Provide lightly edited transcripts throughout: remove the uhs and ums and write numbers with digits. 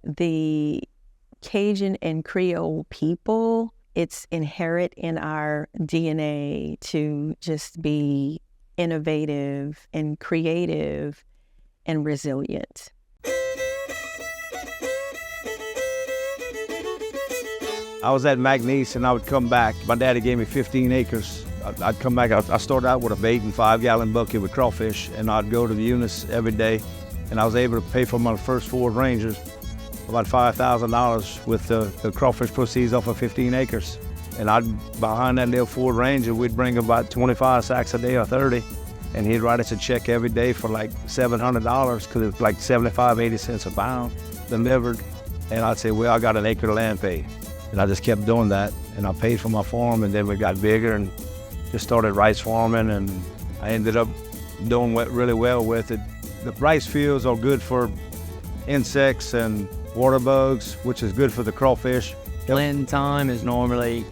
The Cajun and Creole people, it's inherent in our DNA to just be innovative and creative and resilient. I was at McNeese and I would come back. My daddy gave me 15 acres. I'd come back. I started out with a 8 and 5 gallon bucket with crawfish, and I'd go to the Eunice every day, and I was able to pay for my first Ford Rangers about $5,000 with the crawfish proceeds off of 15 acres. And behind that little Ford Ranger, we'd bring about 25 sacks a day or 30, and he'd write us a check every day for like $700 because it was like 75, 80 cents a pound delivered. And I'd say, well, I got an acre of land paid. And I just kept doing that, and I paid for my farm, and then we got bigger and just started rice farming, and I ended up doing really well with it. The rice fields are good for insects and water bugs, which is good for the crawfish. Blend time is normally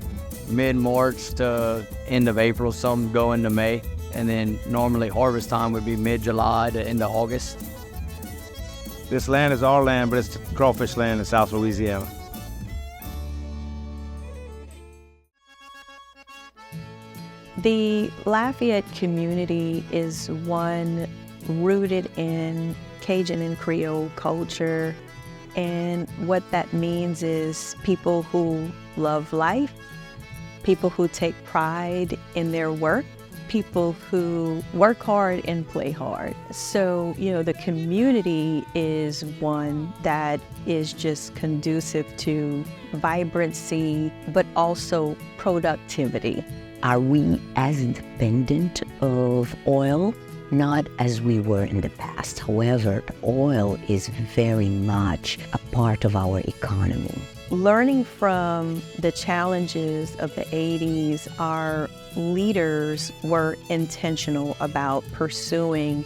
mid-March to end of April, some go into May, and then normally harvest time would be mid-July to end of August. This land is our land, but it's crawfish land in South Louisiana. The Lafayette community is one rooted in Cajun and Creole culture, and what that means is people who love life, people who take pride in their work, people who work hard and play hard. So, the community is one that is just conducive to vibrancy, but also productivity. Are we as dependent of oil? Not as we were in the past. However, oil is very much a part of our economy. Learning from the challenges of the 80s, our leaders were intentional about pursuing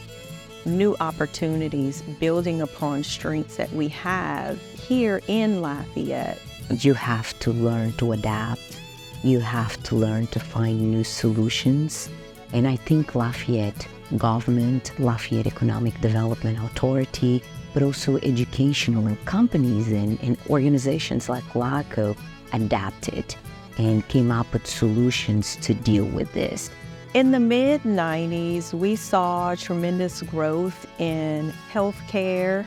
new opportunities, building upon strengths that we have here in Lafayette. You have to learn to adapt. You have to learn to find new solutions. And I think Lafayette government, Lafayette Economic Development Authority, but also educational companies and organizations like LACO adapted and came up with solutions to deal with this. In the mid-90s, we saw tremendous growth in healthcare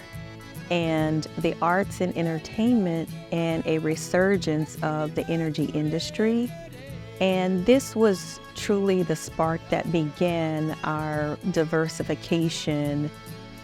and the arts and entertainment, and a resurgence of the energy industry. And this was truly the spark that began our diversification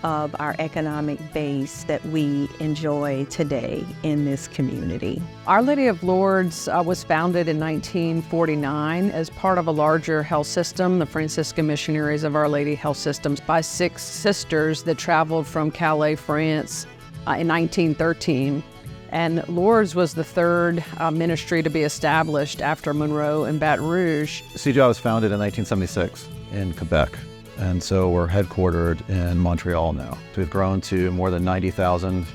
of our economic base that we enjoy today in this community. Our Lady of Lourdes was founded in 1949 as part of a larger health system, the Franciscan Missionaries of Our Lady Health Systems, by 6 sisters that traveled from Calais, France in 1913. And Lourdes was the third ministry to be established after Monroe and Baton Rouge. CGI was founded in 1976 in Quebec, and so we're headquartered in Montreal now. We've grown to more than 90,000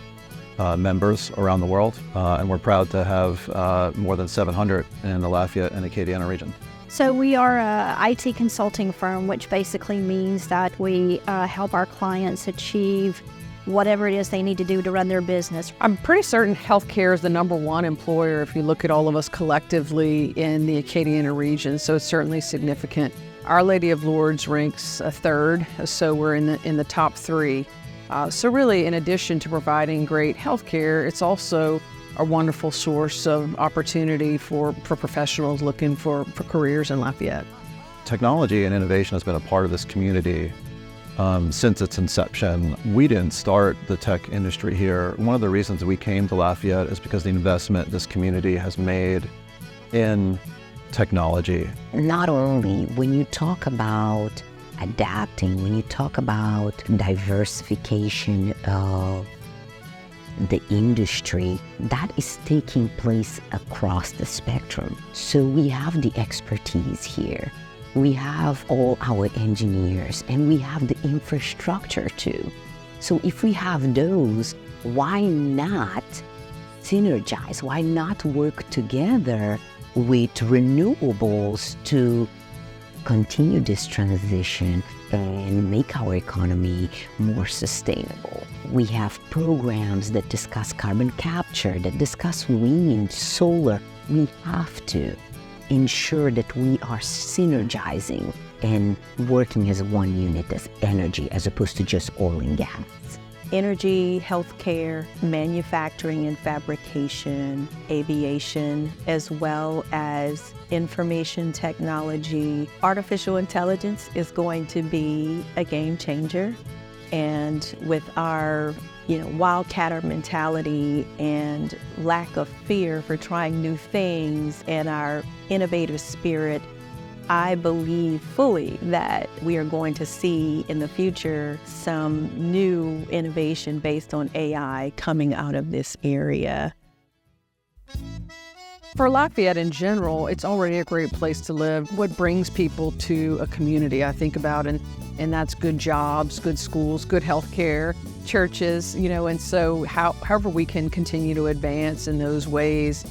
members around the world, and we're proud to have more than 700 in the Lafayette and Acadiana region. So we are a IT consulting firm, which basically means that we help our clients achieve whatever it is they need to do to run their business. I'm pretty certain healthcare is the #1 employer if you look at all of us collectively in the Acadiana region, so it's certainly significant. Our Lady of Lourdes ranks a third, so we're in the top 3. So really, in addition to providing great healthcare, it's also a wonderful source of opportunity for professionals looking for careers in Lafayette. Technology and innovation has been a part of this community since its inception. We didn't start the tech industry here. One of the reasons we came to Lafayette is because the investment this community has made in technology. Not only when you talk about adapting, when you talk about diversification of the industry, that is taking place across the spectrum. So we have the expertise here. We have all our engineers, and we have the infrastructure too. So if we have those, why not synergize? Why not work together with renewables to continue this transition and make our economy more sustainable. We have programs that discuss carbon capture, that discuss wind, solar. We have to ensure that we are synergizing and working as one unit as energy as opposed to just oil and gas. Energy, healthcare, manufacturing and fabrication, aviation, as well as information technology. Artificial intelligence is going to be a game changer. And with our wildcatter mentality and lack of fear for trying new things and our innovative spirit, I believe fully that we are going to see in the future some new innovation based on AI coming out of this area. For Lafayette in general, it's already a great place to live. What brings people to a community, I think about, and that's good jobs, good schools, good health care, churches, and so however we can continue to advance in those ways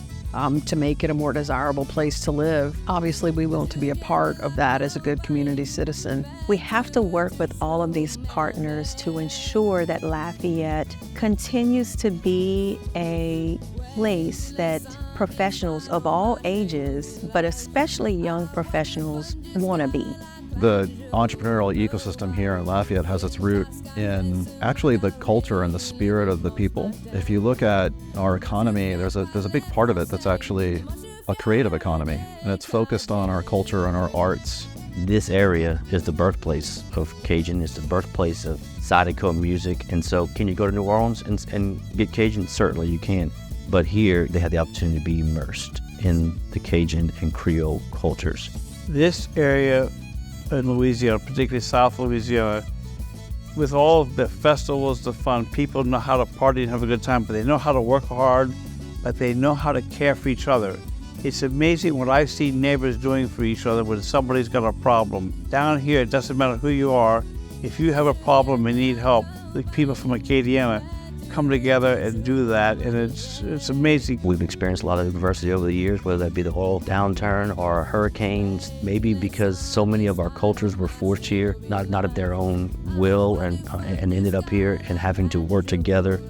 to make it a more desirable place to live. Obviously, we want to be a part of that as a good community citizen. We have to work with all of these partners to ensure that Lafayette continues to be a place that professionals of all ages, but especially young professionals, want to be. The entrepreneurial ecosystem here in Lafayette has its root in actually the culture and the spirit of the people. If you look at our economy, there's a big part of it that's actually a creative economy, and it's focused on our culture and our arts. This area is the birthplace of Cajun. It's the birthplace of Zydeco music. And so can you go to New Orleans and get Cajun? Certainly you can. But here they have the opportunity to be immersed in the Cajun and Creole cultures. This area in Louisiana, particularly South Louisiana, with all of the festivals, the fun, people know how to party and have a good time, but they know how to work hard, but they know how to care for each other. It's amazing what I see neighbors doing for each other when somebody's got a problem. Down here, it doesn't matter who you are. If you have a problem and need help, the people from Acadiana come together and do that, and it's amazing. We've experienced a lot of adversity over the years, whether that be the oil downturn or hurricanes, maybe because so many of our cultures were forced here, not of their own will, and ended up here and having to work together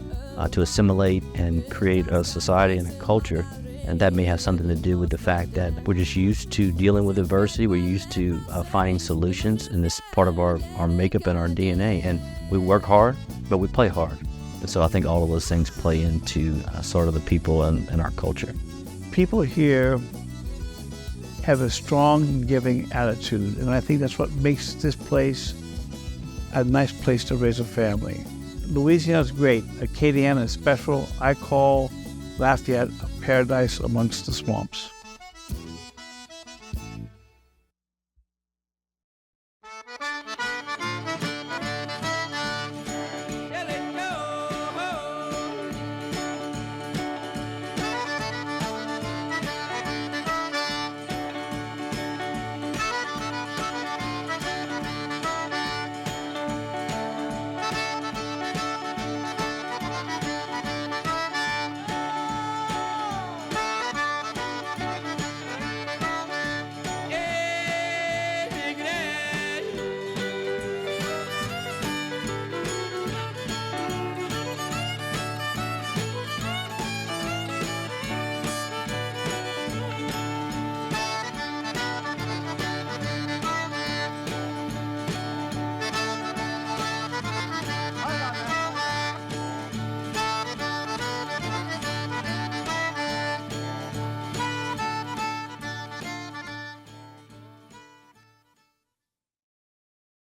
to assimilate and create a society and a culture. And that may have something to do with the fact that we're just used to dealing with adversity. We're used to finding solutions, and this is part of our makeup and our DNA. And we work hard, but we play hard. And so I think all of those things play into sort of the people and our culture. People here have a strong giving attitude, and I think that's what makes this place a nice place to raise a family. Louisiana's great. Acadiana is special. I call Lafayette a paradise amongst the swamps.